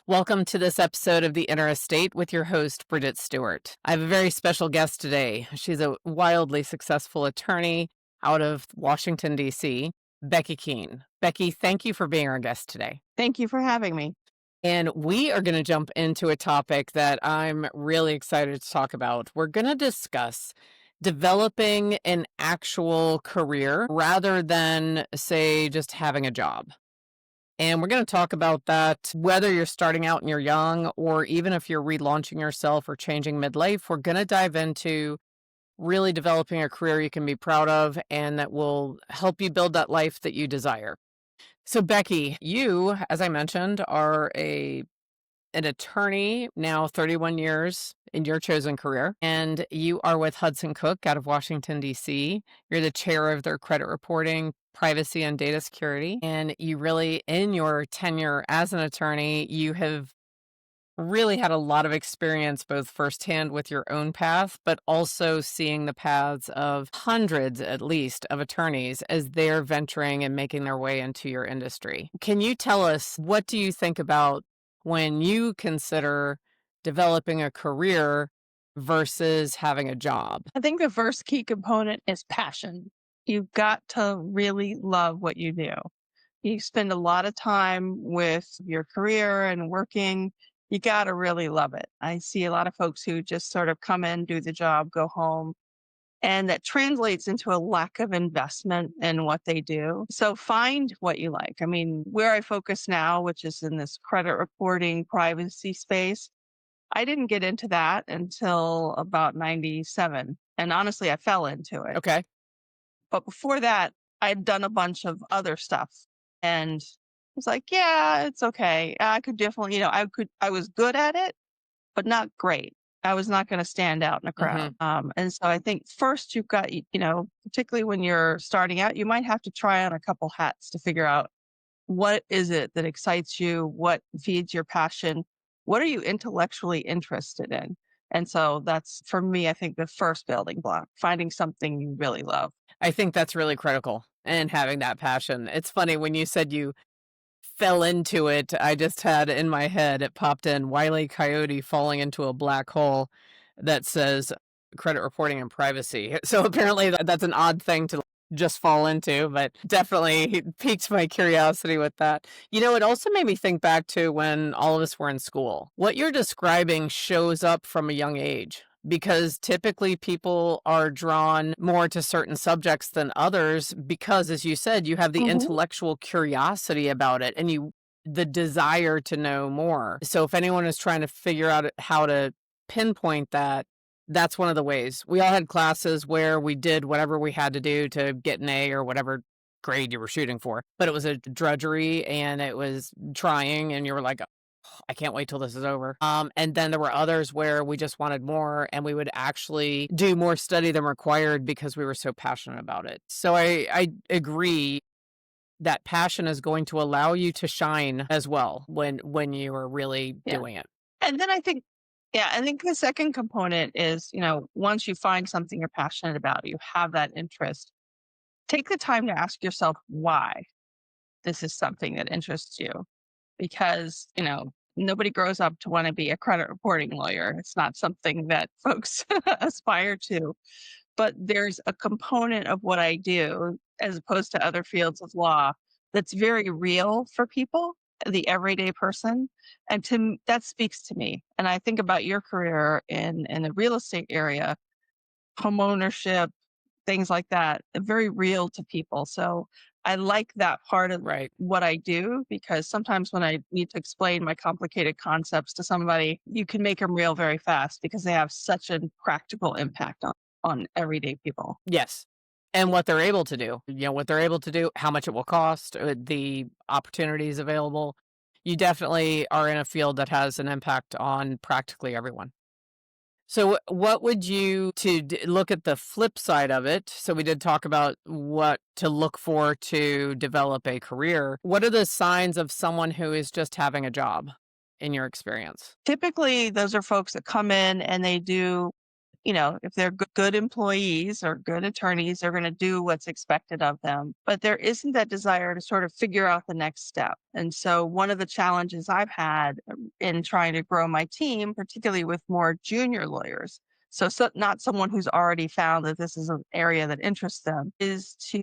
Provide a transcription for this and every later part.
Welcome to this episode of The Inner Estate with your host, Bridget Stuart. I have a very special guest today. She's a wildly successful attorney out of Washington, D.C., Becky Kuehn. Becky, thank you for being our guest today. Thank you for having me. And we are going to jump into a topic that I'm really excited to talk about. We're going to discuss developing an actual career rather than, say, just having a job. And we're going to talk about that, whether you're starting out and you're young, or even if you're relaunching yourself or changing midlife. We're going to dive into really developing a career you can be proud of and that will help you build that life that you desire. So, Becky, you, as I mentioned, are an attorney now 31 years in your chosen career, and you are with Hudson Cook out of Washington, D.C. You're the chair of their credit reporting, privacy, and data security. And you really, in your tenure as an attorney, you have really had a lot of experience, both firsthand with your own path, but also seeing the paths of hundreds, at least, of attorneys as they're venturing and making their way into your industry. Can you tell us, what do you think about when you consider developing a career versus having a job? I think the first key component is passion. You've got to really love what you do. You spend a lot of time with your career and working. You got to really love it. I see a lot of folks who just sort of come in, do the job, go home, and that translates into a lack of investment in what they do. So find what you like. I mean, where I focus now, which is in this credit reporting privacy space, I didn't get into that until about 97. And honestly, I fell into it. Okay. But before that, I'd done a bunch of other stuff and was like, yeah, it's okay. I could definitely, I was good at it, but not great. I was not going to stand out in a crowd. And so I think first you've got, particularly when you're starting out, you might have to try on a couple hats to figure out what is it that excites you? What feeds your passion? What are you intellectually interested in? And so that's, for me, I think the first building block, finding something you really love. I think that's really critical, and having that passion. It's funny when you said you fell into it, I just had in my head, it popped in Wile E. Coyote falling into a black hole that says credit reporting and privacy. So apparently that's an odd thing to just fall into, but definitely piqued my curiosity with that. It also made me think back to when all of us were in school. What you're describing shows up from a young age, because typically people are drawn more to certain subjects than others because, as you said, you have the Mhm. intellectual curiosity about it and the desire to know more. So if anyone is trying to figure out how to pinpoint that, that's one of the ways. We all had classes where we did whatever we had to do to get an A or whatever grade you were shooting for, but it was a drudgery and it was trying, and you were like, I can't wait till this is over. And then there were others where we just wanted more and we would actually do more study than required because we were so passionate about it. So I agree that passion is going to allow you to shine as well when you are really Yeah. doing it. And then I think the second component is, once you find something you're passionate about, you have that interest, take the time to ask yourself why this is something that interests you. Because, nobody grows up to want to be a credit reporting lawyer. It's not something that folks aspire to. But there's a component of what I do, as opposed to other fields of law, that's very real for people, the everyday person. And that speaks to me. And I think about your career in the real estate area, home ownership, things like that, very real to people. So I like that part of Right. what I do, because sometimes when I need to explain my complicated concepts to somebody, you can make them real very fast because they have such a practical impact on everyday people. Yes. And what they're able to do, what they're able to do, how much it will cost, the opportunities available. You definitely are in a field that has an impact on practically everyone. So what would you look at the flip side of it? So we did talk about what to look for to develop a career. What are the signs of someone who is just having a job in your experience? Typically, those are folks that come in and they do if they're good employees or good attorneys, they're going to do what's expected of them. But there isn't that desire to sort of figure out the next step. And so, one of the challenges I've had in trying to grow my team, particularly with more junior lawyers, so not someone who's already found that this is an area that interests them, is to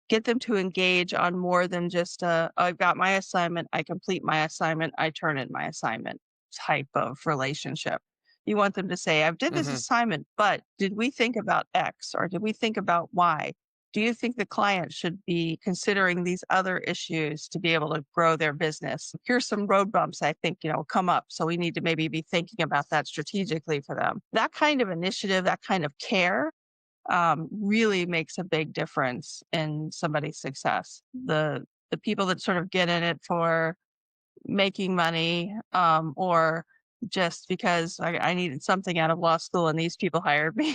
get them to engage on more than just I've got my assignment, I complete my assignment, I turn in my assignment type of relationship. You want them to say, I've did this Mhm. assignment, but did we think about X or did we think about Y? Do you think the client should be considering these other issues to be able to grow their business? Here's some road bumps I think, come up. So we need to maybe be thinking about that strategically for them. That kind of initiative, that kind of care really makes a big difference in somebody's success. The people that sort of get in it for making money, or just because I needed something out of law school and these people hired me,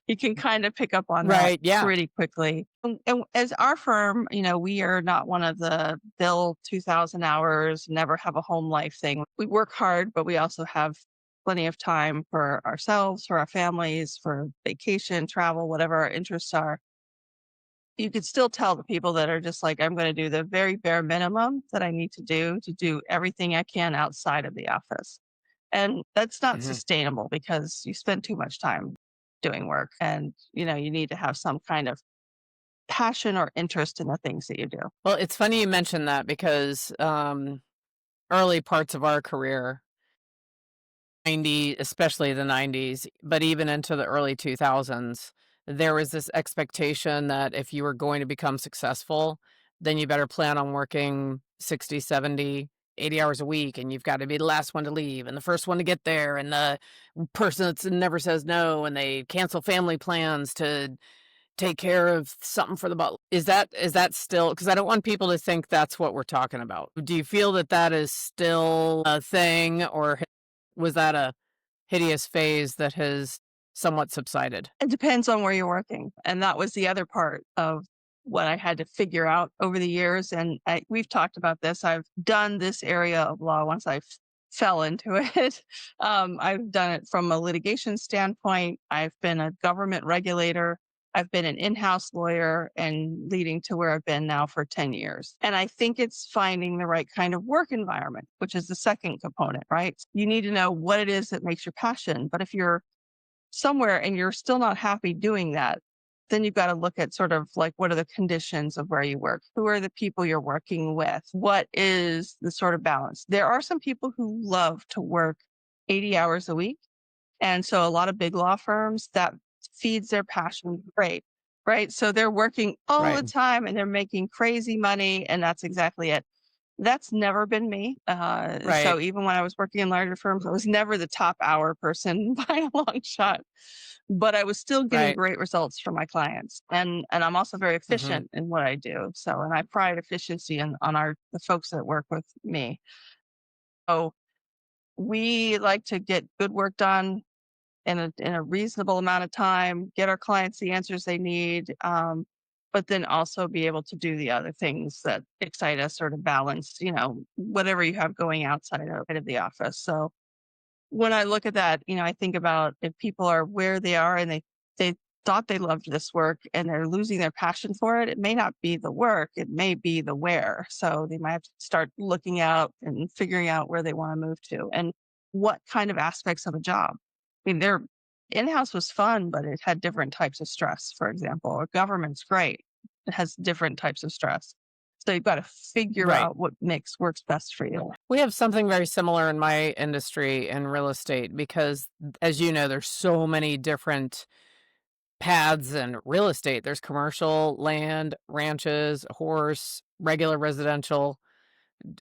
you can kind of pick up on that Right, yeah. pretty quickly. And as our firm, we are not one of the bill 2,000 hours, never have a home life thing. We work hard, but we also have plenty of time for ourselves, for our families, for vacation, travel, whatever our interests are. You could still tell the people that are just like, I'm going to do the very bare minimum that I need to do everything I can outside of the office. And that's not Mhm. sustainable because you spend too much time doing work and, you need to have some kind of passion or interest in the things that you do. Well, it's funny you mentioned that because, early parts of our career, 90, especially the 90s, but even into the early 2000s, there was this expectation that if you were going to become successful, then you better plan on working 60, 70, 80 hours a week, and you've got to be the last one to leave and the first one to get there and the person that never says no, and they cancel family plans to take care of something for the butler. Is that still, because I don't want people to think that's what we're talking about. Do you feel that that is still a thing, or was that a hideous phase that has somewhat subsided? It depends on where you're working, and that was the other part of what I had to figure out over the years, and we've talked about this. I've done this area of law once I fell into it. I've done it from a litigation standpoint. I've been a government regulator. I've been an in-house lawyer and leading to where I've been now for 10 years. And I think it's finding the right kind of work environment, which is the second component, right? You need to know what it is that makes your passion. But if you're somewhere and you're still not happy doing that, then you've got to look at sort of like what are the conditions of where you work? Who are the people you're working with? What is the sort of balance? There are some people who love to work 80 hours a week. And so a lot of big law firms that feeds their passion great, right? So they're working all Right, the time and they're making crazy money. And that's exactly it. That's never been me. right, So even when I was working in larger firms, I was never the top hour person by a long shot, but I was still getting right. great results from my clients. And I'm also very Mhm. efficient in what I do. So, and I pride efficiency on the folks that work with me. So we like to get good work done in a reasonable amount of time, get our clients the answers they need, but then also be able to do the other things that excite us or to balance, whatever you have going outside of the office. So when I look at that, I think about if people are where they are and they thought they loved this work and they're losing their passion for it, it may not be the work, it may be the where. So they might have to start looking out and figuring out where they want to move to and what kind of aspects of a job. I mean, their in-house was fun, but it had different types of stress, for example. Or government's great. It has different types of stress. So you've got to figure Right. out what mix works best for you. We have something very similar in my industry in real estate because, as you know, there's so many different paths in real estate. There's commercial, land, ranches, horse, regular residential,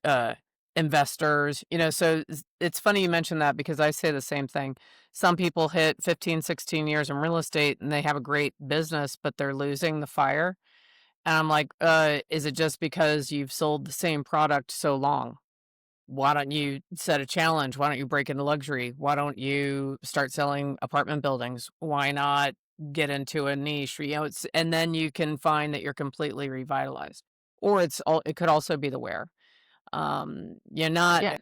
uh, investors, so it's funny you mentioned that because I say the same thing. Some people hit 15, 16 years in real estate and they have a great business, but they're losing the fire. And I'm like, is it just because you've sold the same product so long? Why don't you set a challenge? Why don't you break into luxury? Why don't you start selling apartment buildings? Why not get into a niche? And then you can find that you're completely revitalized. Or it could also be the where. You're not Yeah.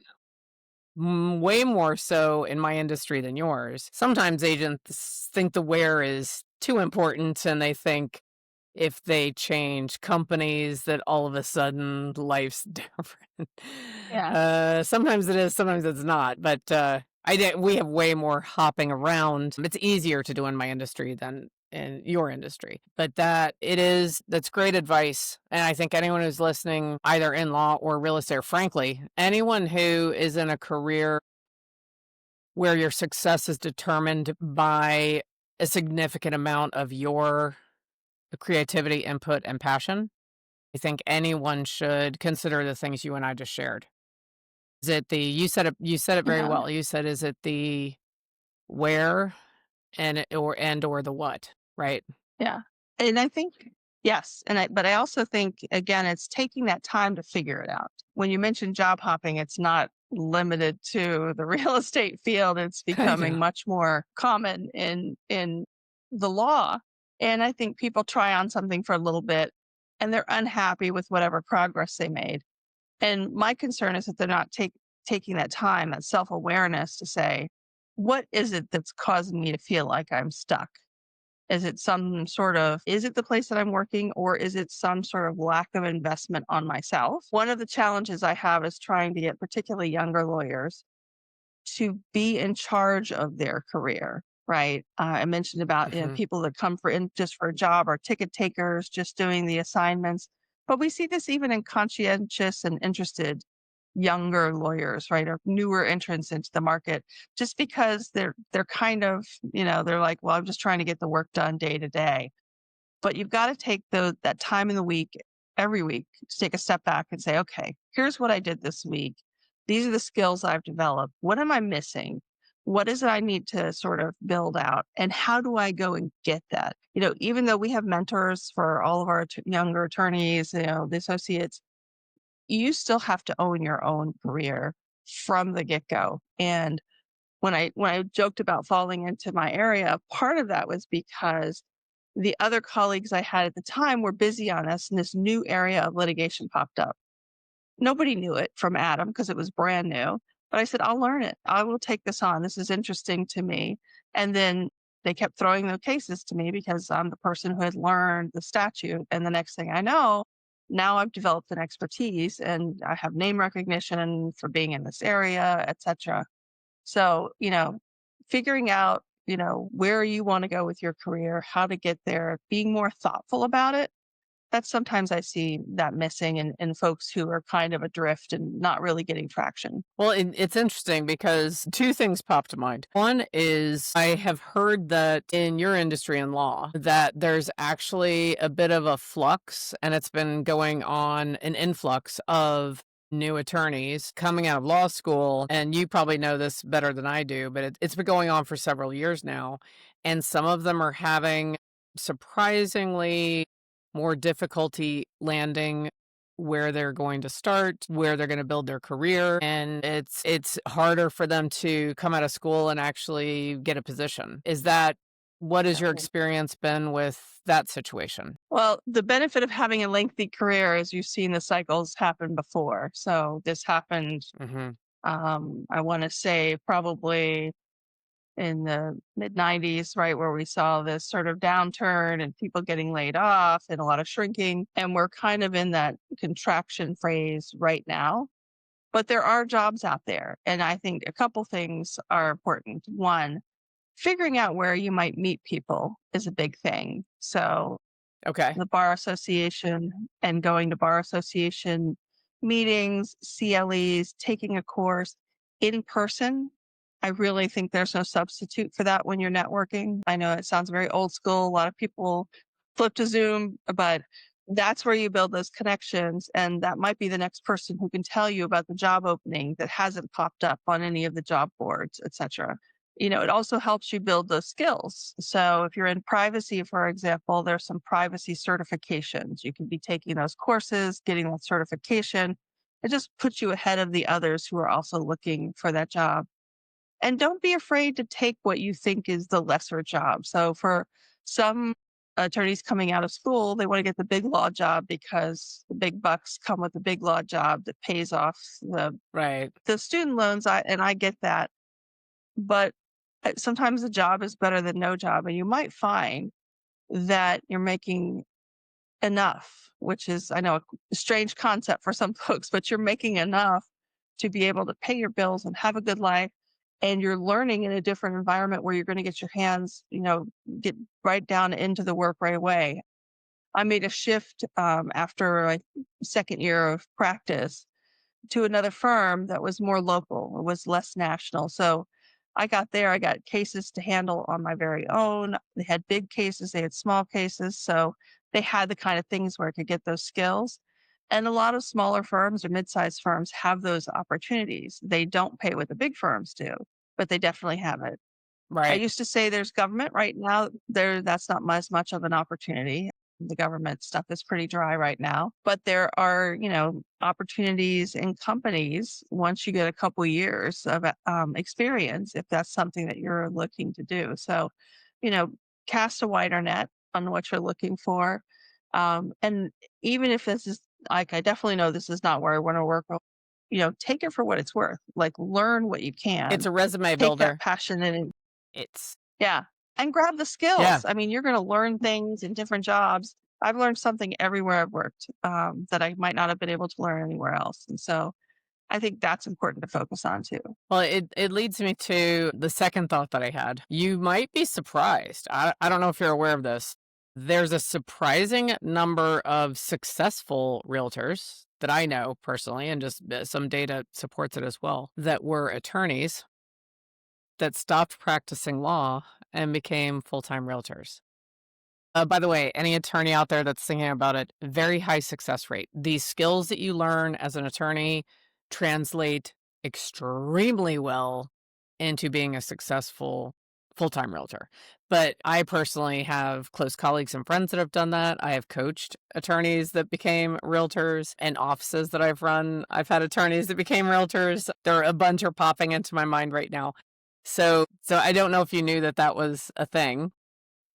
way more so in my industry than yours. Sometimes agents think the where is too important and they think if they change companies that all of a sudden life's different. Yeah. Sometimes it is, sometimes it's not. But we have way more hopping around. It's easier to do in my industry than in your industry. But that's great advice. And I think anyone who's listening, either in law or real estate, or frankly, anyone who is in a career where your success is determined by a significant amount of your creativity, input, and passion, I think anyone should consider the things you and I just shared. Is it the you said it very Yeah. well. You said, is it the where or the what, right? Yeah. And I think, yes. But I also think, again, it's taking that time to figure it out. When you mention job hopping, it's not limited to the real estate field. It's I becoming know. much more common in the law. And I think people try on something for a little bit and they're unhappy with whatever progress they made. And my concern is that they're not taking that time, that self awareness to say, what is it that's causing me to feel like I'm stuck? Is it the place that I'm working, or is it some sort of lack of investment on myself? One of the challenges I have is trying to get particularly younger lawyers to be in charge of their career, right? I mentioned about, Mhm. people that come just for a job or ticket takers, just doing the assignments. But we see this even in conscientious and interested younger lawyers, right, or newer entrants into the market, just because they're kind of, they're like, well, I'm just trying to get the work done day to day. But you've got to take that time in the week, every week, to take a step back and say, okay, here's what I did this week. These are the skills I've developed. What am I missing? What is it I need to sort of build out? And how do I go and get that? Even though we have mentors for all of our younger attorneys, the associates, you still have to own your own career from the get go. And when I joked about falling into my area, part of that was because the other colleagues I had at the time were busy on this, and this new area of litigation popped up. Nobody knew it from Adam because it was brand new. But I said, I'll learn it. I will take this on. This is interesting to me. And then they kept throwing the cases to me because I'm the person who had learned the statute. And the next thing I know, now I've developed an expertise and I have name recognition for being in this area, et cetera. So, figuring out, where you want to go with your career, how to get there, being more thoughtful about it. That's sometimes I see that missing in folks who are kind of adrift and not really getting traction. Well, it's interesting because two things pop to mind. One is I have heard that in your industry in law that there's actually a bit of a flux, and it's been going on an influx of new attorneys coming out of law school. And you probably know this better than I do, but it's been going on for several years now. And some of them are having surprisingly more difficulty landing where they're going to start, where they're going to build their career, and it's harder for them to come out of school and actually get a position. Is that what has your experience been with that situation? Well, the benefit of having a lengthy career is you've seen the cycles happen before. So this happened, Mhm. I want to say probably in the mid 90s, right, where we saw this sort of downturn and people getting laid off and a lot of shrinking. And we're kind of in that contraction phase right now. But there are jobs out there. And I think a couple things are important. One, figuring out where you might meet people is a big thing. So Okay. the bar association and going to bar association meetings, CLEs, taking a course in person. I really think there's no substitute for that when you're networking. I know it sounds very old school. A lot of people flip to Zoom, but that's where you build those connections. And that might be the next person who can tell you about the job opening that hasn't popped up on any of the job boards, et cetera. It also helps you build those skills. So if you're in privacy, for example, there's some privacy certifications. You can be taking those courses, getting that certification. It just puts you ahead of the others who are also looking for that job. And don't be afraid to take what you think is the lesser job. So for some attorneys coming out of school, they want to get the big law job because the big bucks come with the big law job that pays off Right. the student loans. I get that, but sometimes a job is better than no job, and you might find that you're making enough, which is, I know, a strange concept for some folks, but you're making enough to be able to pay your bills and have a good life. And you're learning in a different environment where you're going to get your hands, get right down into the work right away. I made a shift after my second year of practice to another firm that was more local. It was less national. So I got there, I got cases to handle on my very own. They had big cases, they had small cases. So they had the kind of things where I could get those skills. And a lot of smaller firms or mid-sized firms have those opportunities. They don't pay what the big firms do, but they definitely have it. I Right. used to say there's government right now. That's not as much of an opportunity. The government stuff is pretty dry right now, but there are, opportunities in companies once you get a couple years of experience, if that's something that you're looking to do. So, you know, cast a wider net on what you're looking for. And even if this is like, I definitely know this is not where I want to work, take it for what it's worth. Like, learn what you It's can, a resume take that builder. passion and It's yeah, and grab the yeah. skills. I mean, you're gonna learn things in different jobs. I've learned something everywhere I've worked, that I might not have been able to learn anywhere else, and so I think that's important to focus on too. Well, it leads me to the second thought that I had. You might be surprised. I don't know if you're aware of this. There's a surprising number of successful realtors that I know personally, and just some data supports it as well, that were attorneys that stopped practicing law and became full-time realtors. By the way, any attorney out there that's thinking about it, very high success rate. These skills that you learn as an attorney translate extremely well into being a successful full-time realtor. But I personally have close colleagues and friends that have done that. I have coached attorneys that became realtors, and offices that I've run. I've had attorneys that became realtors. There are a bunch are popping into my mind right now. So I don't know if you knew that that was a thing,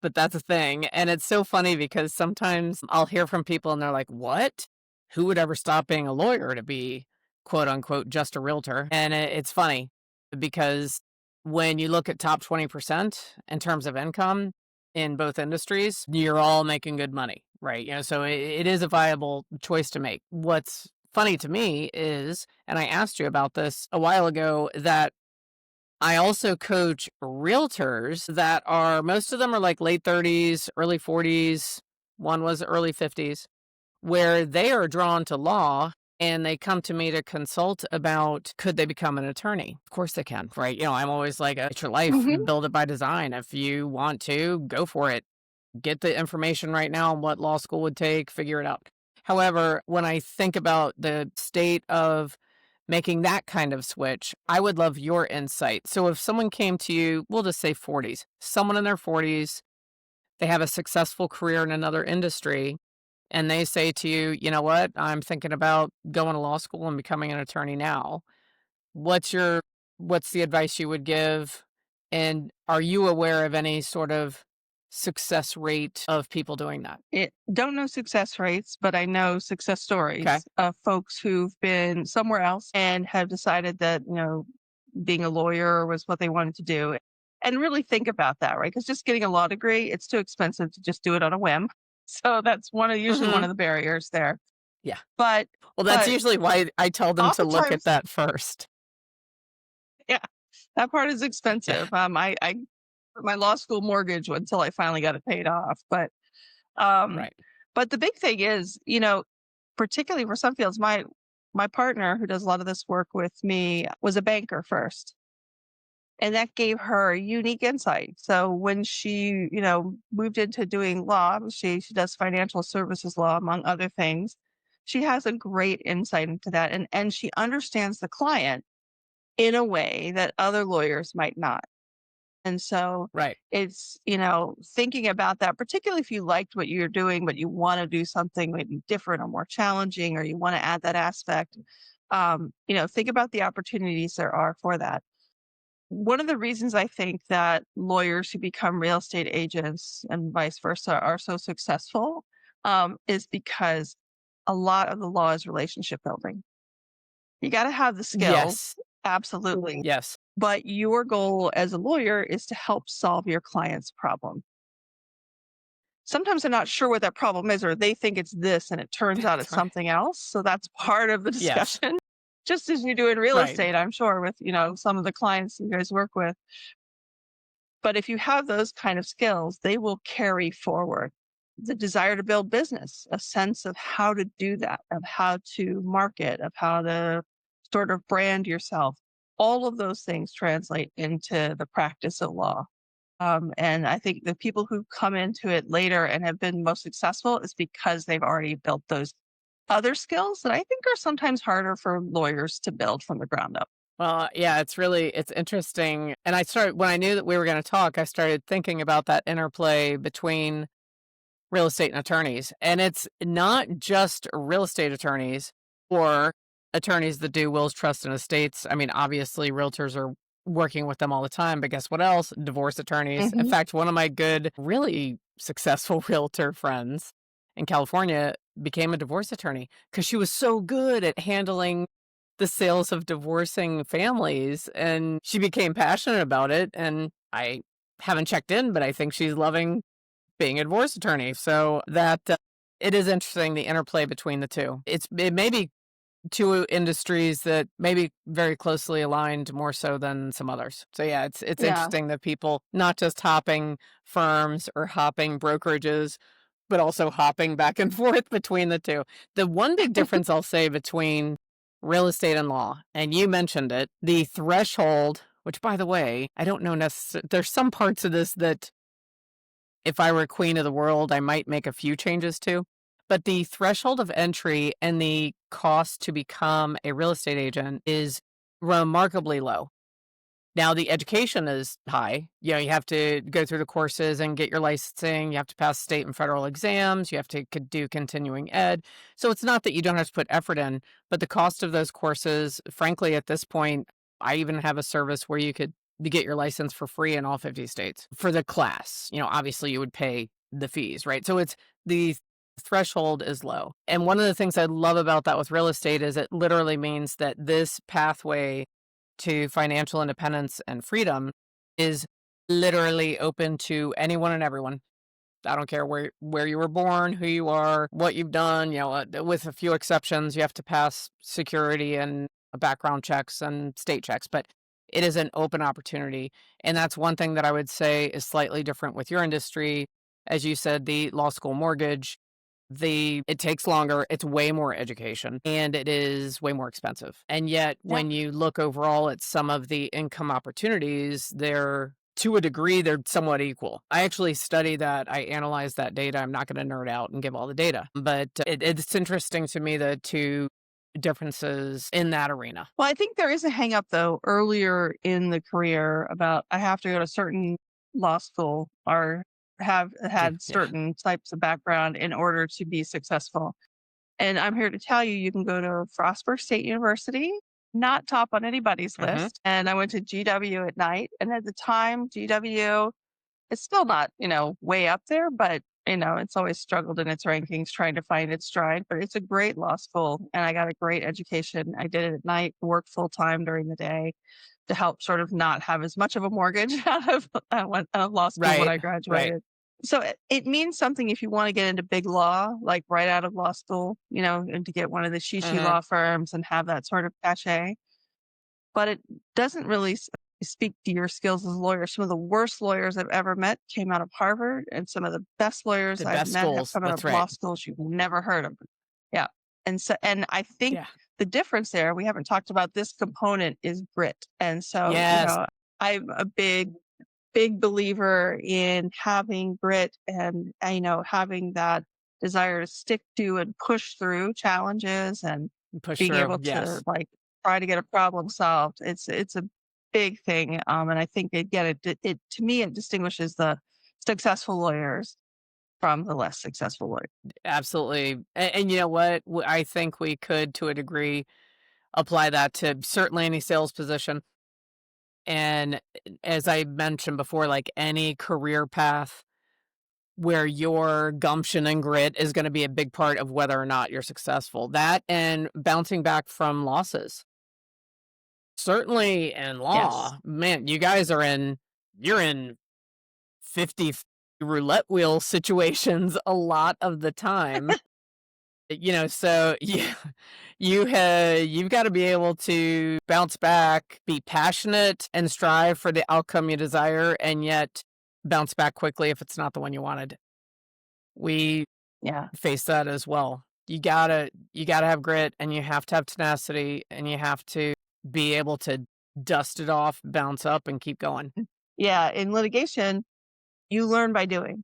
but that's a thing, and it's so funny because sometimes I'll hear from people and they're like, "What? Who would ever stop being a lawyer to be, quote, unquote, just a realtor?" And it's funny because when you look at top 20% in terms of income in both industries, you're all making good money, right? So it is a viable choice to make. What's funny to me is, and I asked you about this a while ago, that I also coach realtors that are most of them are like late 30s, early 40s. One was early 50s, where they are drawn to law and they come to me to consult about could they become an attorney? Of course they can, right? I'm always like, it's your life, Mhm. build it by design. If you want to, go for it. Get the information right now on what law school would take, figure it out. However, when I think about the state of making that kind of switch, I would love your insight. So if someone came to you, we'll just say 40s, someone in their 40s, they have a successful career in another industry, and they say to you, you know what, I'm thinking about going to law school and becoming an attorney now. What's your what's the advice you would give? And are you aware of any sort of success rate of people doing that? Don't know success rates, but I know success Okay. stories of folks who've been somewhere else and have decided that, being a lawyer was what they wanted to do. And really think about that, right? Because just getting a law degree, it's too expensive to just do it on a whim. So that's usually one Mhm. of the barriers there. Yeah. But Well, that's but usually why I tell them to look at oftentimes, that first. yeah, that part is Yeah. expensive. I my law school mortgage until I finally got it paid off. Um, Right. but the big thing is, particularly for some fields, my partner who does a lot of this work with me was a banker first. And that gave her a unique insight. So when she, moved into doing law, she does financial services law, among other things. She has a great insight into that. And she understands the client in a way that other lawyers might not. And so Right. it's, thinking about that, particularly if you liked what you're doing, but you want to do something maybe different or more challenging, or you want to add that aspect, think about the opportunities there are for that. one of the reasons I think that lawyers who become real estate agents and vice versa are so successful is because a lot of the law is relationship building. You got to have the skills, Yes. absolutely. Yes. But your goal as a lawyer is to help solve your client's problem. Sometimes they're not sure what that problem is, or they think it's this and it turns out That's it's right. something else. So that's part of the Yes. discussion. Just as you do in real Right. estate, I'm sure, with some of the clients you guys work with. But if you have those kind of skills, they will carry forward the desire to build business, a sense of how to do that, of how to market, of how to sort of brand yourself. All of those things translate into the practice of law. And I think the people who come into it later and have been most successful is because they've already built those other skills that I think are sometimes harder for lawyers to build from the ground up. Well, yeah, it's interesting. And I started when I knew that we were going to talk, I started thinking about that interplay between real estate and attorneys. And it's not just real estate attorneys or attorneys that do wills, trusts, and estates. I mean, obviously, realtors are working with them all the time, but guess what else? Divorce attorneys. In Hmm. fact, one of my good, really successful realtor friends in California became a divorce attorney because she was so good at handling the sales of divorcing families and she became passionate about it. And I haven't checked in, but I think she's loving being a divorce attorney. So that it is interesting the interplay between the two. It may be two industries that may be very closely aligned more so than some others. So yeah, it's Yeah. interesting that people not just hopping firms or hopping brokerages, but also hopping back and forth between the two. The one big difference I'll say between real estate and law, and you mentioned it, the threshold, which by the way, I don't know necessarily, there's some parts of this that if I were queen of the world, I might make a few changes to. But the threshold of entry and the cost to become a real estate agent is remarkably low. Now the education is high. You know, you have to go through the courses and get your licensing. You have to pass state and federal exams. You have to do continuing ed. So it's not that you don't have to put effort in, but the cost of those courses, frankly, at this point, I even have a service where you could get your license for free in all 50 states for the class. You know, obviously you would pay the fees, right? So it's the threshold is low. And one of the things I love about that with real estate is it literally means that this pathway to financial independence and freedom is literally open to anyone and everyone. I don't care where you were born, who you are, what you've done, you know, with a few exceptions, you have to pass security and background checks and state checks, but it is an open opportunity. And that's one thing that I would say is slightly different with your industry. As you said, the law school mortgage, it takes longer, it's way more education, and it is way more expensive. And yet, Yeah. when you look overall at some of the income opportunities, they're to a degree, they're somewhat equal. I actually study that. I analyze that data. I'm not going to nerd out and give all the data, but it's interesting to me the two differences in that arena. Well, I think there is a hang up though earlier in the career about I have to go to certain law school or have had Yeah. certain types of background in order to be successful. And I'm here to tell you, you can go to Frostburg State University, not top on anybody's Hmm. list. And I went to GW at night. And at the time, GW is still not, way up there, but it's always struggled in its rankings trying to find its stride. But it's a great law school and I got a great education. I did it at night, worked full time during the day to help sort of not have as much of a mortgage out of law school when Right. I Right. graduated. So it means something if you want to get into big law, like right out of law school, and to get one of the shishi Hmm. law firms and have that sort of cachet. But it doesn't really speak to your skills as a lawyer. Some of the worst lawyers I've ever met came out of Harvard, and some of the best lawyers The I've best met have schools. come out of That's right. law schools you've never heard of. Yeah. And I think Yeah. the difference there, we haven't talked about this component is grit. And so, Yes. I'm a big believer in having grit and, having that desire to stick to and push through challenges and Push being through. able to Yes. like try to get a problem solved. It's a big thing. And I think again, it to me, it distinguishes the successful lawyers from the less successful lawyers. Absolutely. And you know what? I think we could, to a degree, apply that to certainly any sales position. And as I mentioned before, like any career path where your gumption and grit is going to be a big part of whether or not you're successful. That and bouncing back from losses. Certainly in Yes. law, man, you're in 50 roulette wheel situations a lot of the time. So yeah, you've got to be able to bounce back, be passionate and strive for the outcome you desire, and yet bounce back quickly if it's not the one you wanted. We Yeah. face that as well. You gotta have grit, and you have to have tenacity, and you have to be able to dust it off, bounce up, and keep going. Yeah. In litigation, you learn by doing.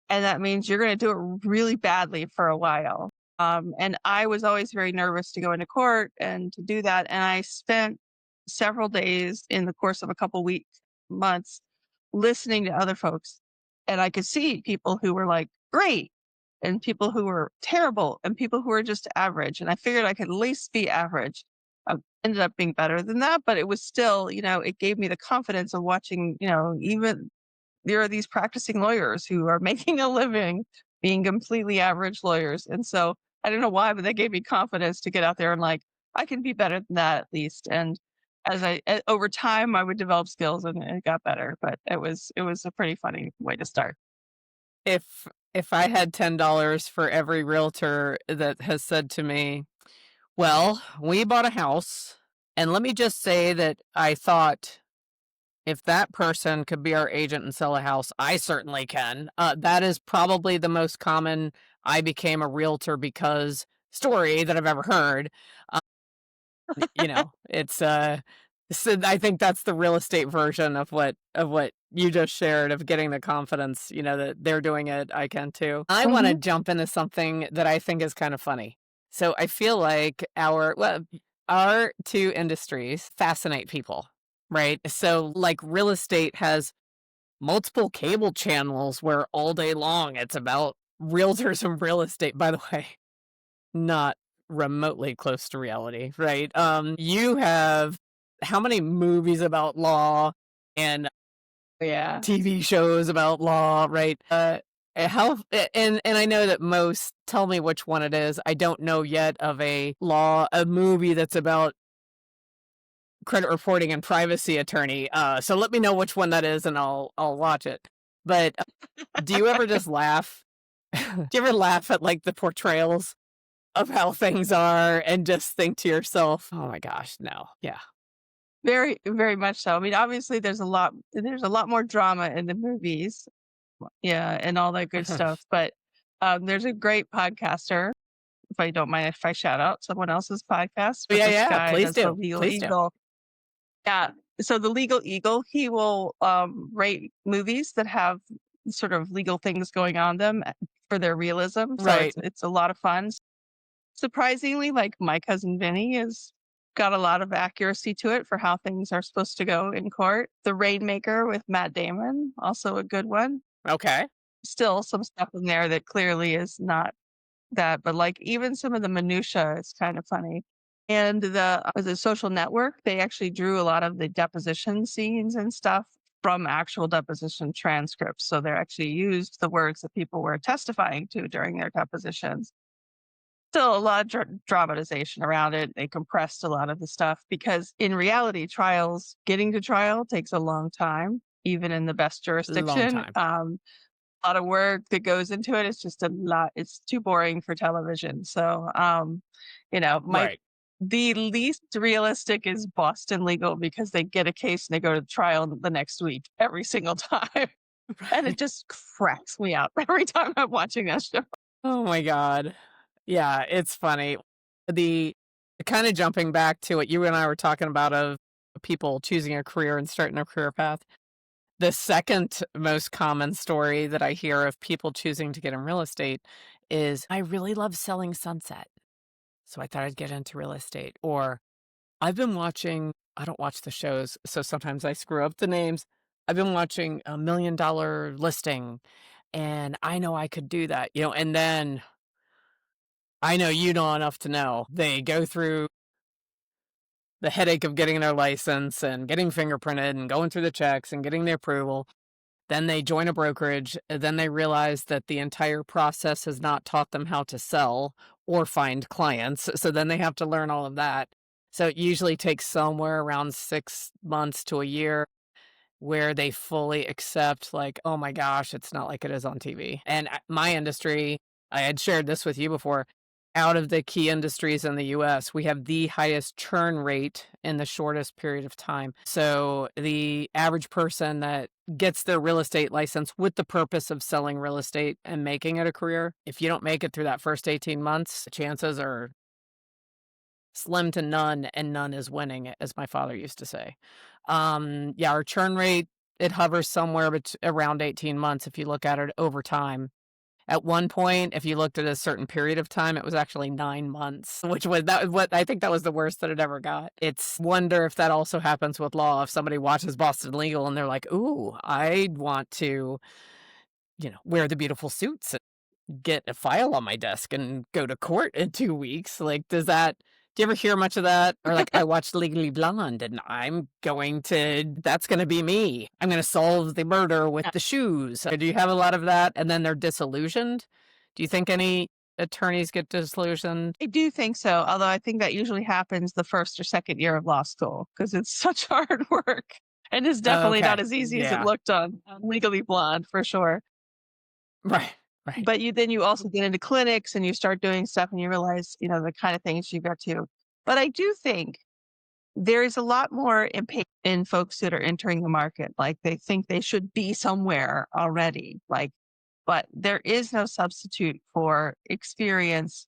And that means you're going to do it really badly for a while. And I was always very nervous to go into court and to do that. And I spent several days in the course of a couple weeks, months, listening to other folks. And I could see people who were like great and people who were terrible and people who were just average. And I figured I could at least be average. I ended up being better than that, but it was still, it gave me the confidence of watching, even there are these practicing lawyers who are making a living being completely average lawyers. And so I don't know why, but that gave me confidence to get out there and like, I can be better than that at least. And over time, I would develop skills and it got better. But it was a pretty funny way to start. If I had $10 for every realtor that has said to me, "Well, we bought a house, and let me just say that I thought if that person could be our agent and sell a house, I certainly can." That is probably the most common "I became a realtor because" story that I've ever heard. It's so I think that's the real estate version of what you just shared of getting the confidence, that they're doing it, I can too. I want to Hmm. jump into something that I think is kind of funny. So I feel like our two industries fascinate people, right? So like real estate has multiple cable channels where all day long it's about realtors and real estate. By the way, not remotely close to reality, right? You have how many movies about law and Yeah. TV shows about law, right? And I know that most tell me which one it is. I don't know yet of a movie that's about credit reporting and privacy attorney. So let me know which one that is, and I'll watch it. But do you ever just laugh? Do you ever laugh at like the portrayals of how things are and just think to yourself, "Oh my gosh, no." Yeah. Very, very much so. I mean, obviously there's a lot more drama in the movies. Yeah, and all that good stuff. But there's a great podcaster, if I don't mind if I shout out someone else's podcast, but Yeah, this yeah, guy please that's the do, Legal please do. Eagle. Yeah. So the Legal Eagle, he will rate movies that have sort of legal things going on them for their realism. So Right. it's a lot of fun. Surprisingly, like My Cousin Vinny has got a lot of accuracy to it for how things are supposed to go in court. The Rainmaker with Matt Damon, also a good one. Okay. Still some stuff in there that clearly is not that, but like even some of the minutia is kind of funny. And the Social Network, they actually drew a lot of the deposition scenes and stuff from actual deposition transcripts. So they actually used the words that people were testifying to during their depositions. Still a lot of dramatization around it. They compressed a lot of the stuff because in reality, getting to trial takes a long time, even in the best Long jurisdiction. time. A lot of work that goes into it. It's just a lot. It's too boring for television. So, my Right. the least realistic is Boston Legal because they get a case and they go to trial the next week every single time, and it Right. just cracks me up every time I'm watching that show. Oh my god. Yeah, it's funny. The kinda jumping back to what you and I were talking about of people choosing a career and starting a career path. The second most common story that I hear of people choosing to get in real estate is, "I really love selling sunset, so I thought I'd get into real estate," or I've been watching I don't watch the shows, so sometimes I screw up the names. I've been watching a $1,000,000 Listing, and I know I could do that, and then I know you know enough to know they go through the headache of getting their license and getting fingerprinted and going through the checks and getting the approval. Then they join a brokerage, then they realize that the entire process has not taught them how to sell or find clients, so then they have to learn all of that. So it usually takes somewhere around 6 months to a year where they fully accept, like, "Oh my gosh, it's not like it is on TV." And my industry, I had shared this with you before, out of the key industries in the US, we have the highest churn rate in the shortest period of time. So the average person that gets their real estate license with the purpose of selling real estate and making it a career, if you don't make it through that first 18 months, the chances are slim to none, and none is winning, as my father used to say. Yeah, our churn rate, it hovers somewhere around 18 months if you look at it over time. At one point, if you looked at a certain period of time, it was actually 9 months, which was that was what I think that was the worst that it ever got. It's wonder if that also happens with law. If somebody watches Boston Legal and they're like, "Ooh, I want to, wear the beautiful suits get a file on my desk and go to court in 2 weeks." Like, do you ever hear much of that? Or like, "I watched Legally Blonde, and that's gonna be me. I'm gonna solve the murder with the shoes." Do you have a lot of that? And then they're disillusioned? Do you think any attorneys get disillusioned? I do think so, although I think that usually happens the first or second year of law school because it's such hard work and it's definitely Okay. not as easy as it Yeah. looked on Legally Blonde for sure. Right. Right. But you also get into clinics and you start doing stuff and you realize, the kind of things you got to. But I do think there is a lot more in folks that are entering the market. Like they think they should be somewhere already. But there is no substitute for experience,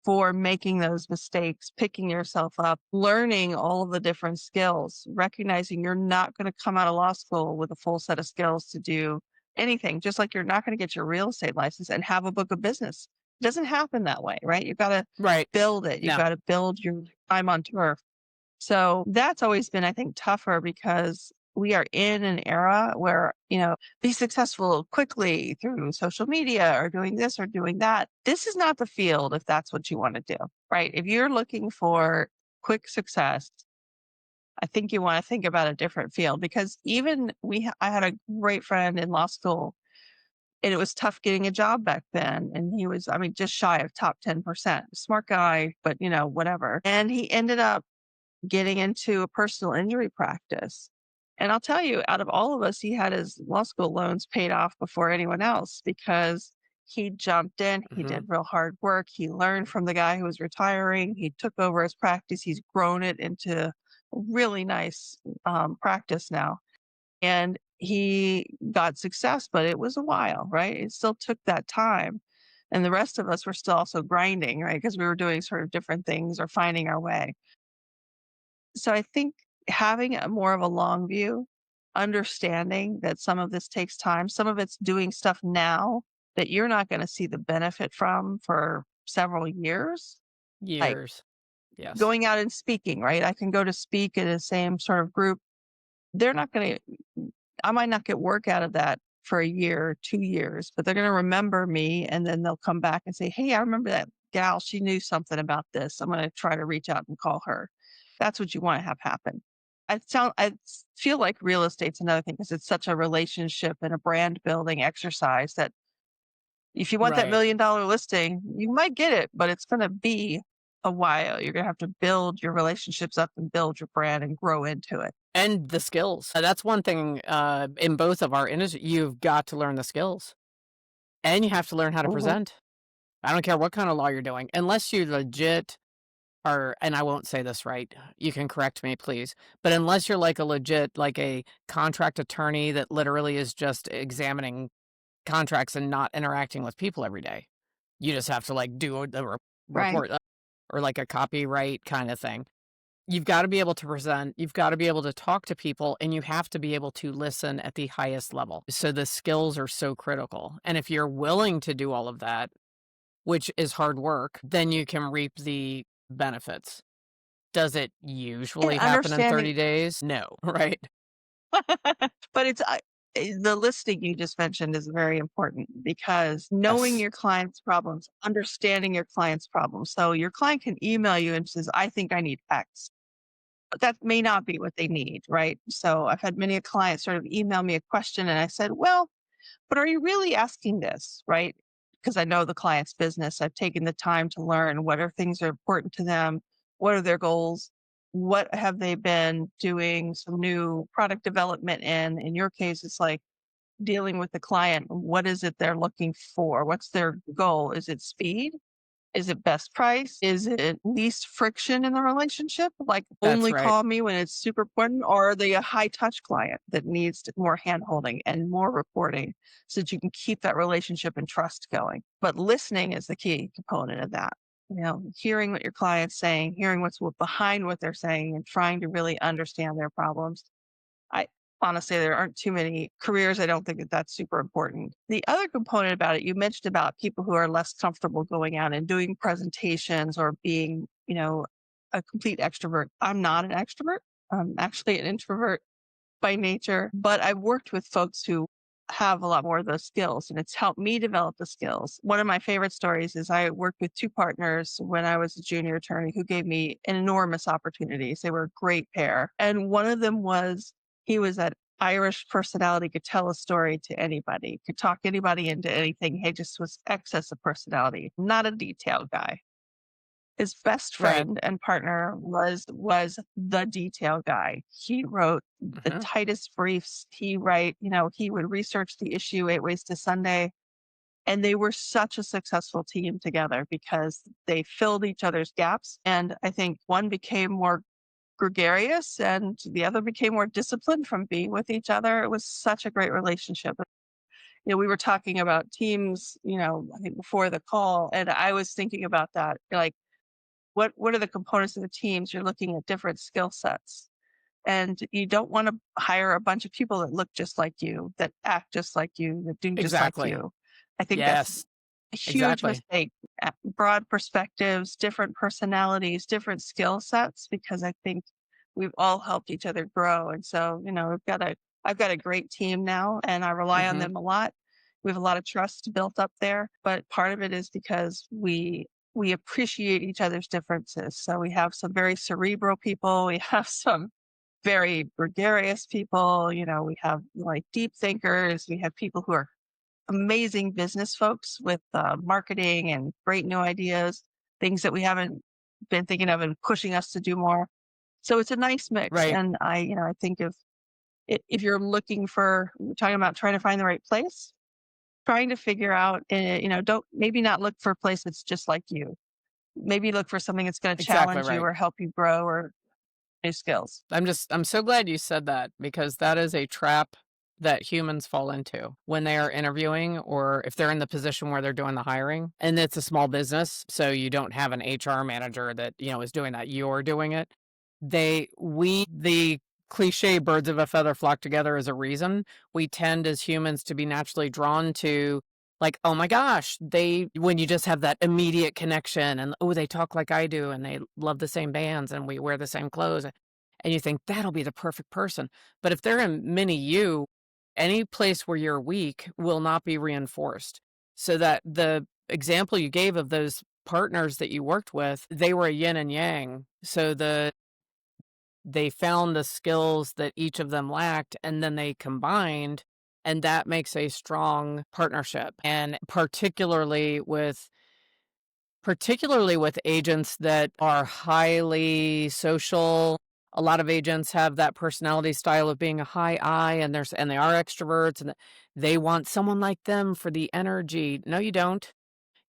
for making those mistakes, picking yourself up, learning all of the different skills, recognizing you're not going to come out of law school with a full set of skills to do anything, just like you're not going to get your real estate license and have a book of business. It doesn't happen that way, right? You've got to Right. build it. You've No. got to build your time on turf. So that's always been, I think, tougher because we are in an era where, be successful quickly through social media or doing this or doing that. This is not the field if that's what you want to do, right? If you're looking for quick success, I think you want to think about a different field because I had a great friend in law school and it was tough getting a job back then. And he was, I mean, just shy of top 10%. Smart guy, but whatever. And he ended up getting into a personal injury practice. And I'll tell you, out of all of us, he had his law school loans paid off before anyone else because he jumped in, he Mhm. did real hard work. He learned from the guy who was retiring. He took over his practice. He's grown it into a really nice practice now. And he got success, but it was a while, right? It still took that time. And the rest of us were still also grinding, right? Because we were doing sort of different things or finding our way. So I think having a more of a long view, understanding that some of this takes time, some of it's doing stuff now that you're not going to see the benefit from for several years, like Years. Yes. going out and speaking, right? I can go to speak in the same sort of group. They're not going to, I might not get work out of that for a year, 2 years, but they're going to remember me and then they'll come back and say, "Hey, I remember that gal. She knew something about this. I'm going to try to reach out and call her." That's what you want to have happen. I feel like real estate's another thing because it's such a relationship and a brand building exercise that if you want that Right. $1 million listing, you might get it, but it's going to be a while. You're going to have to build your relationships up and build your brand and grow into it. And the skills. That's one thing, in both of our industry, you've got to learn the skills, and you have to learn how to Mhm. present. I don't care what kind of law you're doing, unless you legit are, and I won't say this right, you can correct me, please, but unless you're like a legit, like a contract attorney that literally is just examining contracts and not interacting with people every day. You just have to, like, do the Right. report, or like a copyright kinda thing. You've gotta be able to present, you've gotta be able to talk to people, and you have to be able to listen at the highest level. So the skills are so critical, and if you're willing to do all of that, which is hard work, then you can reap the benefits. Does it And usually happen in understanding 30 days? No, right? but the listing you just mentioned is very important because knowing Yes. your client's problems, understanding your client's problems. So your client can email you and says, "I think I need X." But that may not be what they need, right? So I've had many a client sort of email me a question and I said, well, but are you really asking this, right? Because I know the client's business. I've taken the time to learn what are things that are important to them, what are their goals, what have they been doing some new product development in. In your case, it's like dealing with the client. What is it they're looking for? What's their goal? Is it speed? Is it best price? Is it least friction in the relationship? Like That's only right. call me when it's super important? Or are they a high touch client that needs more hand holding and more reporting so that you can keep that relationship and trust going? But listening is the key component of that. Hearing what your client's saying, hearing what's behind what they're saying, and trying to really understand their problems. I honestly, there aren't too many careers. I don't think that that's super important. The other component about it, you mentioned about people who are less comfortable going out and doing presentations or being, a complete extrovert. I'm not an extrovert. I'm actually an introvert by nature, but I've worked with folks who have a lot more of those skills and it's helped me develop the skills. One of my favorite stories is I worked with two partners when I was a junior attorney who gave me enormous opportunities. They were a great pair. And one of them was he was that Irish personality, could tell a story to anybody, could talk anybody into anything. He just was excess of personality, not a detail guy. His best Right. friend and partner was the detail guy. He wrote the Mhm. tightest briefs. He would research the issue 8 ways to Sunday. And they were such a successful team together because they filled each other's gaps. And I think one became more gregarious and the other became more disciplined from being with each other. It was such a great relationship. We were talking about teams, I think before the call, and I was thinking about that. Like, what are the components of the teams? You're looking at different skill sets. And you don't want to hire a bunch of people that look just like you, that act just like you, that do just like Exactly. you. I think that's Yes, a huge exactly. mistake. Broad perspectives, different personalities, different skill sets, because I think we've all helped each other grow. And so, I've got a great team now and I rely on Mhm. them a lot. We have a lot of trust built up there, but part of it is because we appreciate each other's differences. So we have some very cerebral people. We have some very gregarious people. We have like deep thinkers. We have people who are amazing business folks with marketing and great new ideas, things that we haven't been thinking of and pushing us to do more. So it's a nice mix. Right. And I think if you're looking for, we're talking about trying to find the right place, trying to figure out, don't maybe not look for a place that's just like you. Maybe look for something that's going to Exactly challenge you right. or help you grow or new skills. I'm so glad you said that because that is a trap that humans fall into when they are interviewing or if they're in the position where they're doing the hiring and it's a small business, so you don't have an HR manager that, is doing that, you're doing it. The cliche birds of a feather flock together is a reason. We tend as humans to be naturally drawn to like, oh my gosh, when you just have that immediate connection and oh, they talk like I do and they love the same bands and we wear the same clothes and you think that'll be the perfect person. But if they're a mini you, any place where you're weak will not be reinforced. So that the example you gave of those partners that you worked with, they were a yin and yang. So they found the skills that each of them lacked and then they combined and that makes a strong partnership. And particularly with agents that are highly social. A lot of agents have that personality style of being a high I and they are extroverts and they want someone like them for the energy. No, you don't.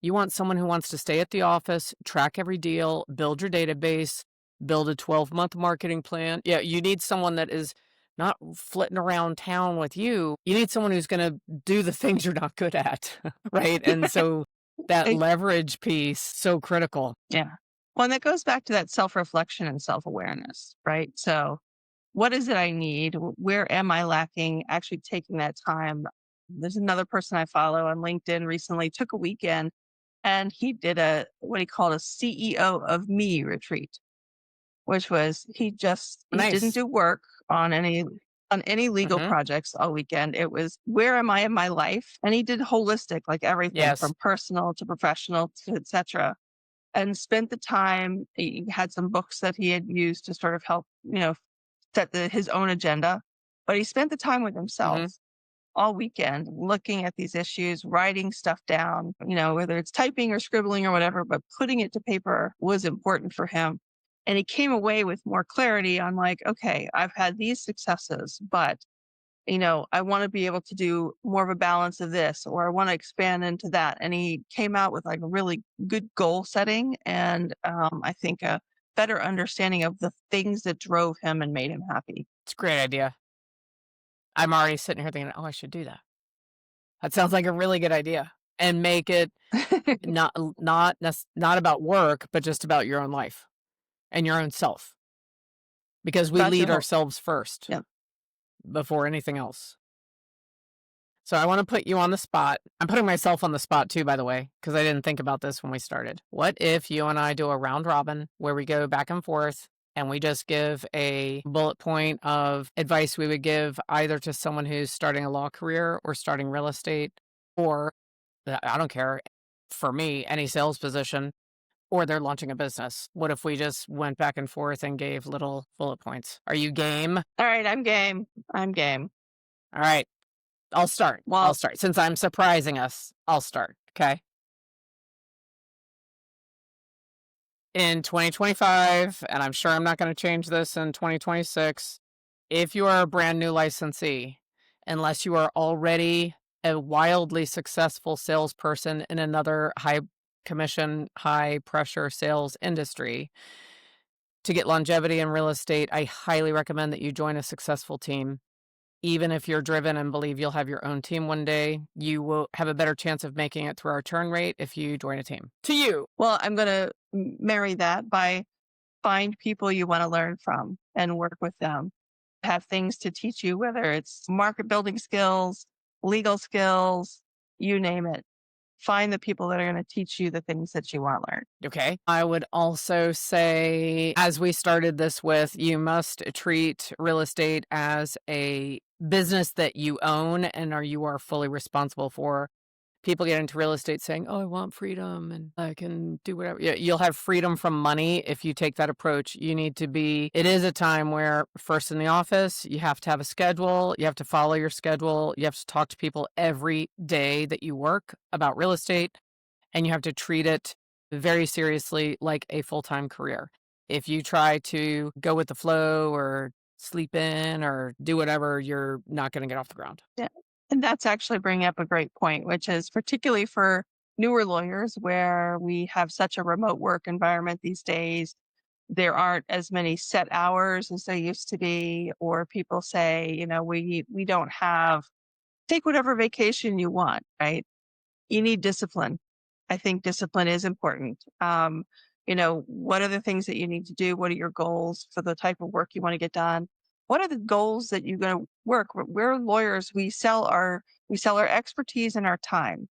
You want someone who wants to stay at the office, track every deal, build your database, build a 12-month marketing plan. Yeah, you need someone that is not flitting around town with you. You need someone who's going to do the things you're not good at, right? And so that Eh, leverage piece so critical. yeah. Well, and that goes back to that self-reflection and self-awareness, right? So what is it I need? Where am I lacking? Actually taking that time. There's another person I follow on LinkedIn recently, took a weekend and he did what he called a CEO of me retreat, which was he didn't Nice. do work on any legal Mhm. projects all weekend. It was where am I in my life? And he did holistic, like everything Yes. from personal to professional to et cetera. and spent the time. He had some books that he had used to sort of help, set his own agenda, but he spent the time with himself Hmm. all weekend looking at these issues, writing stuff down, whether it's typing or scribbling or whatever, but putting it to paper was important for him. And he came away with more clarity on like, okay, I've had these successes, but I want to be able to do more of a balance of this, or I want to expand into that. And he came out with like a really good goal setting and I think a better understanding of the things that drove him and made him happy. It's a great idea. I'm already sitting here thinking, oh, I should do that. That sounds like a really good idea. And make it not about work, but just about your own life and your own self, because we About your lead whole, ourselves first yeah. before anything else. So I want to put you on the spot. I'm putting myself on the spot too, by the way, because I didn't think about this when we started. What if you and I do a round robin where we go back and forth and we just give a bullet point of advice we would give either to someone who's starting a law career or starting real estate, or I don't care, for me, any sales position, or they're launching a business. What if we just went back and forth and gave little bullet points? Are you game? All right, I'm game. I'm game. All right. I'll start. I'll Well, start. Since I'm surprising us, I'll start. Okay. In 2025, and I'm sure I'm not going to change this in 2026, if you are a brand new licensee, unless you are already a wildly successful salesperson in another high commission, high pressure sales industry, to get longevity in real estate, I highly recommend that you join a successful team. Even if you're driven and believe you'll have your own team one day, you will have a better chance of making it through our turn rate if you join a team. To you. well, I'm going to marry that by find people you want to learn from and work with them. Have things to teach you, whether it's market building skills, legal skills, you name it. Find the people that are going to teach you the things that you want to learn. Okay. I would also say, as we started this with, you must treat real estate as a business that you own and you are fully responsible for. People get into real estate saying, "Oh, I want freedom and I can do whatever." Yeah, you'll have freedom from money if you take that approach. You need to be, it is a time where first in the office, you have to have a schedule, you have to follow your schedule, you have to talk to people every day that you work about real estate, and you have to treat it very seriously like a full-time career. If you try to go with the flow or sleep in or do whatever, you're not going to get off the ground. Yeah. And that's actually bringing up a great point, which is particularly for newer lawyers where we have such a remote work environment these days. There aren't as many set hours as there used to be, or people say, we don't have take whatever vacation you want, right? You need discipline. I think discipline is important. What are the things that you need to do? What are your goals for the type of work you want to get done? What are the goals that you're going to work? We're lawyers. We sell our expertise and our time.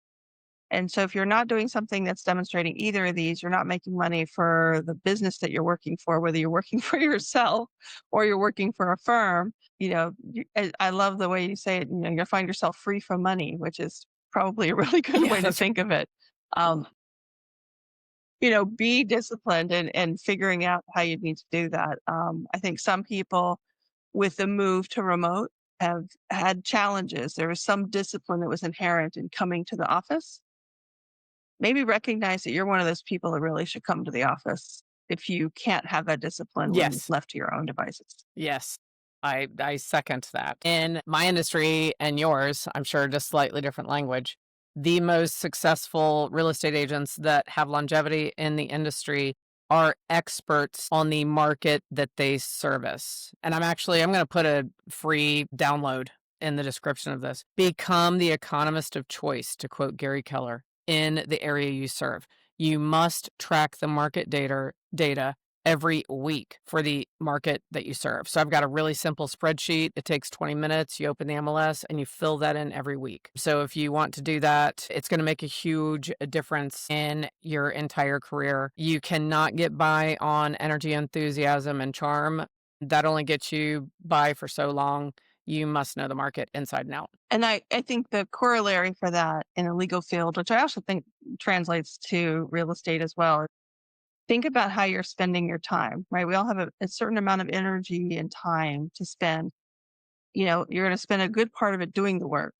And so if you're not doing something that's demonstrating either of these, you're not making money for the business that you're working for, whether you're working for yourself or you're working for a firm. I love the way you say it. You'll find yourself free from money, which is probably a really good Yeah, way to that's think of it. Um, be disciplined and figuring out how you need to do that. I think some people with the move to remote have had challenges. There was some discipline that was inherent in coming to the office. Maybe recognize that you're one of those people that really should come to the office if you can't have that discipline when yes. left to your own devices. Yes. I second that. In my industry and yours, I'm sure just slightly different language, the most successful real estate agents that have longevity in the industry are experts on the market that they service. And I'm going to put a free download in the description of this. Become the economist of choice, to quote Gary Keller, in the area you serve. You must track the market data every week for the market that you serve. So I've got a really simple spreadsheet. It takes 20 minutes. You open the MLS and you fill that in every week. So if you want to do that, it's going to make a huge difference in your entire career. You cannot get by on energy, enthusiasm, and charm. That only gets you by for so long. You must know the market inside and out. And I think the corollary for that in a legal field, which I also think translates to real estate as well, think about how you're spending your time, right? We all have a certain amount of energy and time to spend. You're going to spend a good part of it doing the work,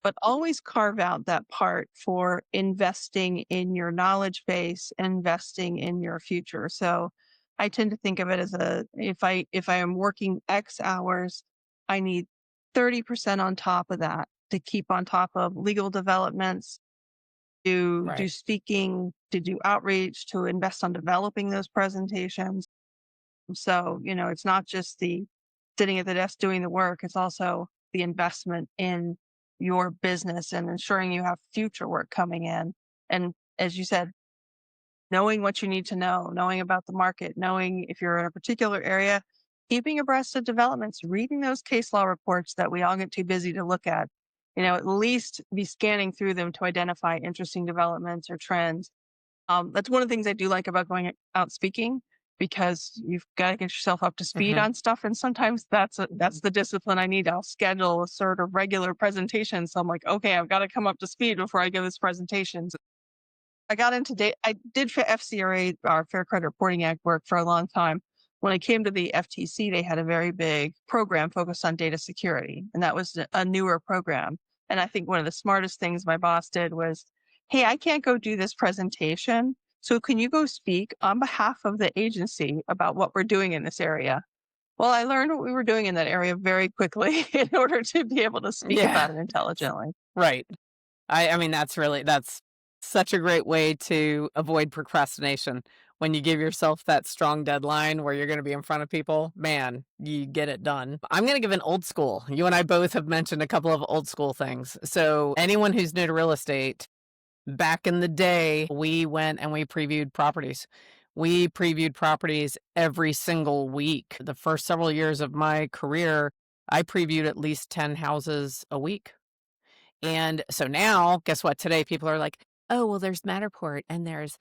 but always carve out that part for investing in your knowledge base, investing in your future. So I tend to think of it as if I am working X hours, I need 30% on top of that to keep on top of legal developments, to do Right. speaking, to do outreach, to invest on developing those presentations. So, it's not just the sitting at the desk doing the work, it's also the investment in your business and ensuring you have future work coming in. And as you said, knowing what you need to know, knowing about the market, knowing if you're in a particular area, keeping abreast of developments, reading those case law reports that we all get too busy to look at. At least be scanning through them to identify interesting developments or trends. That's one of the things I do like about going out speaking, because you've got to get yourself up to speed Hmm. on stuff. And sometimes that's the discipline I need. I'll schedule a sort of regular presentation. So I'm like, okay, I've got to come up to speed before I give this presentation. I got into data. I did for FCRA, our Fair Credit Reporting Act, work for a long time. When I came to the FTC, they had a very big program focused on data security, and that was a newer program. And I think one of the smartest things my boss did was, "Hey, I can't go do this presentation, so can you go speak on behalf of the agency about what we're doing in this area?" Well, I learned what we were doing in that area very quickly in order to be able to speak Yeah. about it intelligently. Right. I mean, that's such a great way to avoid procrastination. When you give yourself that strong deadline where you're going to be in front of people, man, you get it done. I'm going to give an old school. You and I both have mentioned a couple of old school things. So, anyone who's new to real estate, back in the day, we went and we previewed properties. We previewed properties every single week. The first several years of my career, I previewed at least 10 houses a week. And so now, guess what? Today, people are like, oh, well, there's Matterport and there's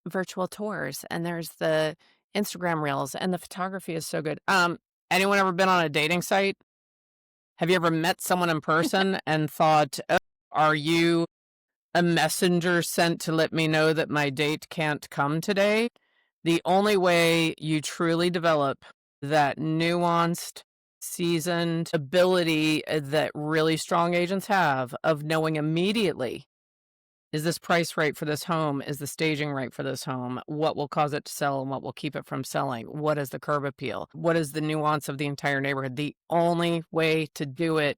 virtual tours and there's the Instagram reels and the photography is so good. Anyone ever been on a dating site? Have you ever met someone in person and thought, oh, are you a messenger sent to let me know that my date can't come today? The only way you truly develop that nuanced, seasoned ability that really strong agents have of knowing immediately, is this price right for this home? Is the staging right for this home? What will cause it to sell and what will keep it from selling? What is the curb appeal? What is the nuance of the entire neighborhood? The only way to do it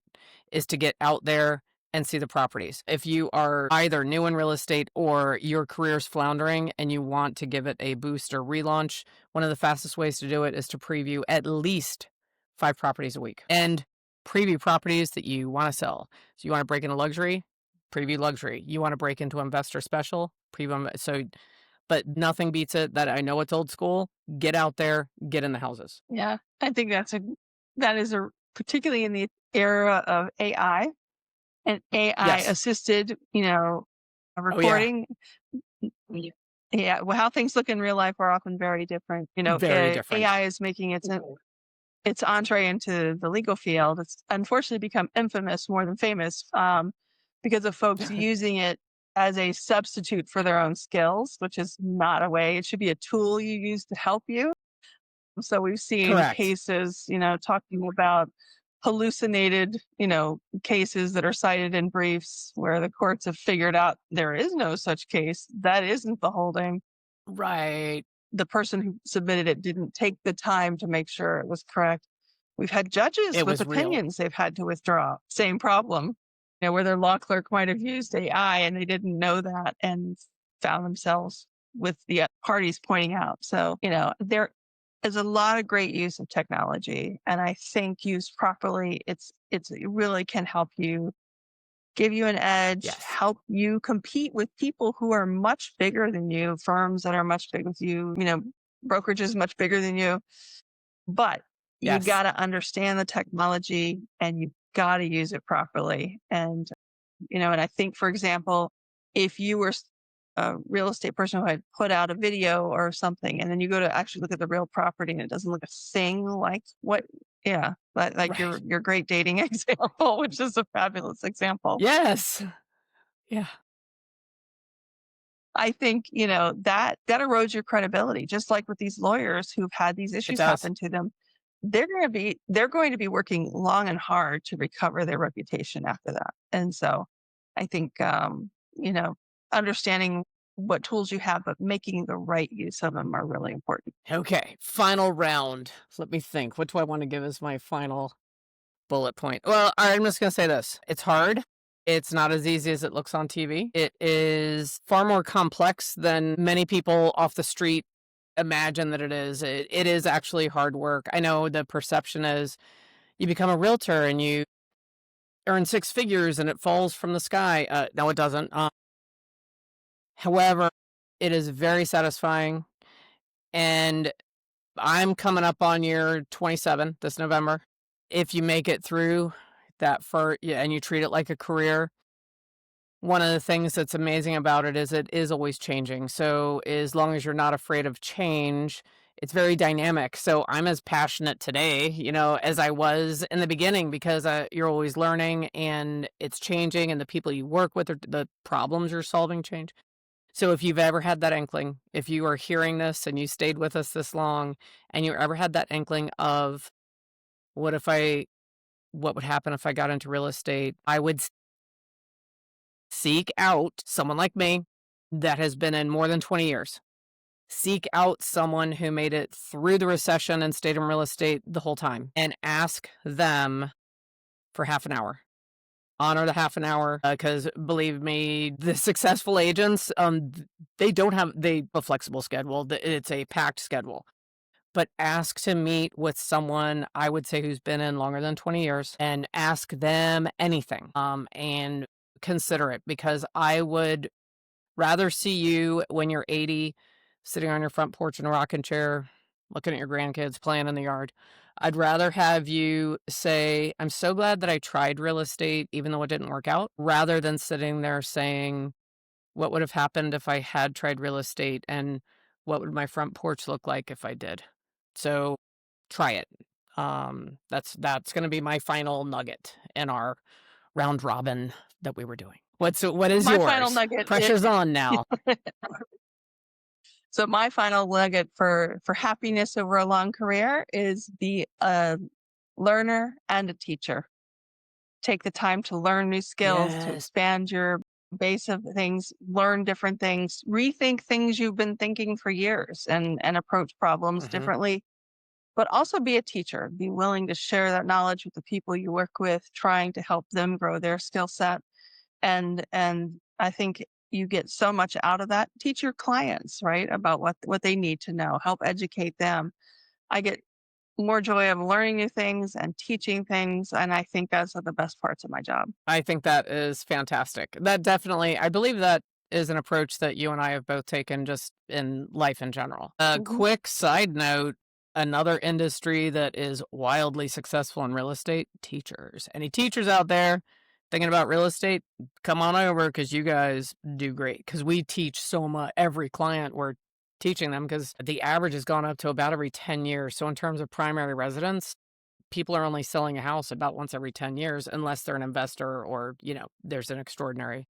is to get out there and see the properties. If you are either new in real estate or your career's floundering and you want to give it a boost or relaunch, one of the fastest ways to do it is to preview at least 5 properties a week and preview properties that you want to sell. So you want to break into luxury? Preview luxury. You want to break into investor special? Preview. So, but nothing beats it. That I know it's old school. Get out there, get in the houses. Yeah, I think that is a particularly in the era of AI and AI Yes. assisted, Oh yeah. recording. Yeah. Yeah, well, how things look in real life are often very different. Very different. AI is making its entree into the legal field. It's unfortunately become infamous more than famous, because of folks using it as a substitute for their own skills, which is not a way. It should be a tool you use to help you. So we've seen Correct. cases, talking about hallucinated, cases that are cited in briefs where the courts have figured out there is no such case. That isn't the holding. Right. The person who submitted it didn't take the time to make sure it was correct. We've had judges It with was real. opinions they've had to withdraw. Same problem, where their law clerk might have used AI and they didn't know that and found themselves with the parties pointing out. So, there is a lot of great use of technology. And I think used properly, it really can help you, give you an edge, Yes. help you compete with people who are much bigger than you, firms that are much bigger than you, brokerages much bigger than you. But you Yes. got to understand the technology and you got to use it properly. And I think, for example, if you were a real estate person who had put out a video or something, and then you go to actually look at the real property and it doesn't look a thing like what, yeah, like Right. your great dating example, which is a fabulous example. Yes. Yeah. I think, that erodes your credibility, just like with these lawyers who've had these It issues does. happen to them. They're going to be working long and hard to recover their reputation after that. And so I think, understanding what tools you have, but making the right use of them are really important. Okay, final round. Let me think. What do I want to give as my final bullet point? Well, all right, I'm just going to say this. It's hard. It's not as easy as it looks on TV. It is far more complex than many people off the street imagine that it is. It is actually hard work. I know the perception is you become a realtor and you earn six figures and it falls from the sky. No, it doesn't. However, it is very satisfying. And I'm coming up on year 27 this November. If you make it through that for yeah, and you treat it like a career, one of the things that's amazing about it is always changing. So as long as you're not afraid of change, it's very dynamic. So I'm as passionate today, as I was in the beginning because you're always learning and it's changing, and the people you work with or the problems you're solving change. So if you've ever had that inkling, if you are hearing this and you stayed with us this long and you ever had that inkling of what if I what would happen if I got into real estate, I would seek out someone like me that has been in more than 20 years. Seek out someone who made it through the recession and stayed in real estate the whole time and ask them for half an hour. Honor the half an hour because believe me, the successful agents, they don't have a flexible schedule. It's a packed schedule. But ask to meet with someone I would say who's been in longer than 20 years and ask them anything. And consider it because I would rather see you when you're 80 sitting on your front porch in a rocking chair, looking at your grandkids playing in the yard. I'd rather have you say, I'm so glad that I tried real estate, even though it didn't work out, rather than sitting there saying, what would have happened if I had tried real estate and what would my front porch look like if I did? So try it. That's going to be my final nugget in our round robin that we were doing. What is My final yours? nugget Pressure's on now. So my final nugget for happiness over a long career is be a learner and a teacher. Take the time to learn new skills, to Yes. expand your base of things, learn different things, rethink things you've been thinking for years, and approach problems Hmm. differently. But also be a teacher. Be willing to share that knowledge with the people you work with, trying to help them grow their skill set. And I think you get so much out of that. Teach your clients, right, about what they need to know. Help educate them. I get more joy of learning new things and teaching things, and I think those are the best parts of my job. I think that is fantastic. That definitely, I believe that is an approach that you and I have both taken just in life in general. A Mhm. quick side note, another industry that is wildly successful in real estate, teachers. Any teachers out there thinking about real estate, come on over because you guys do great. Because we teach so much, every client we're teaching them because the average has gone up to about every 10 years. So in terms of primary residence, people are only selling a house about once every 10 years unless they're an investor or, there's an extraordinary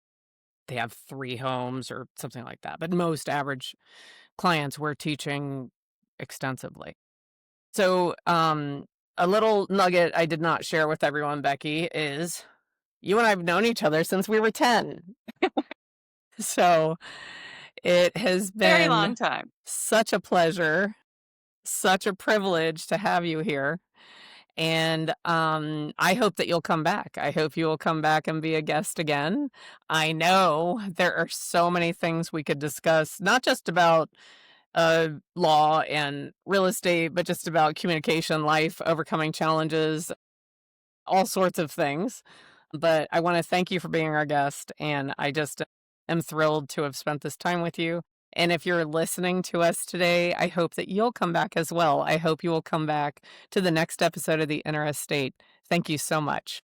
they have 3 homes or something like that. But most average clients we're teaching extensively. So, a little nugget I did not share with everyone, Becky, is you and I have known each other since we were 10. So, it has Very been long time. such a pleasure, such a privilege to have you here. And I hope that you'll come back. I hope you will come back and be a guest again. I know there are so many things we could discuss, not just about law and real estate, but just about communication, life, overcoming challenges, all sorts of things. But I want to thank you for being our guest. And I just am thrilled to have spent this time with you. And if you're listening to us today, I hope that you'll come back as well. I hope you will come back to the next episode of The Inner Estate. Thank you so much.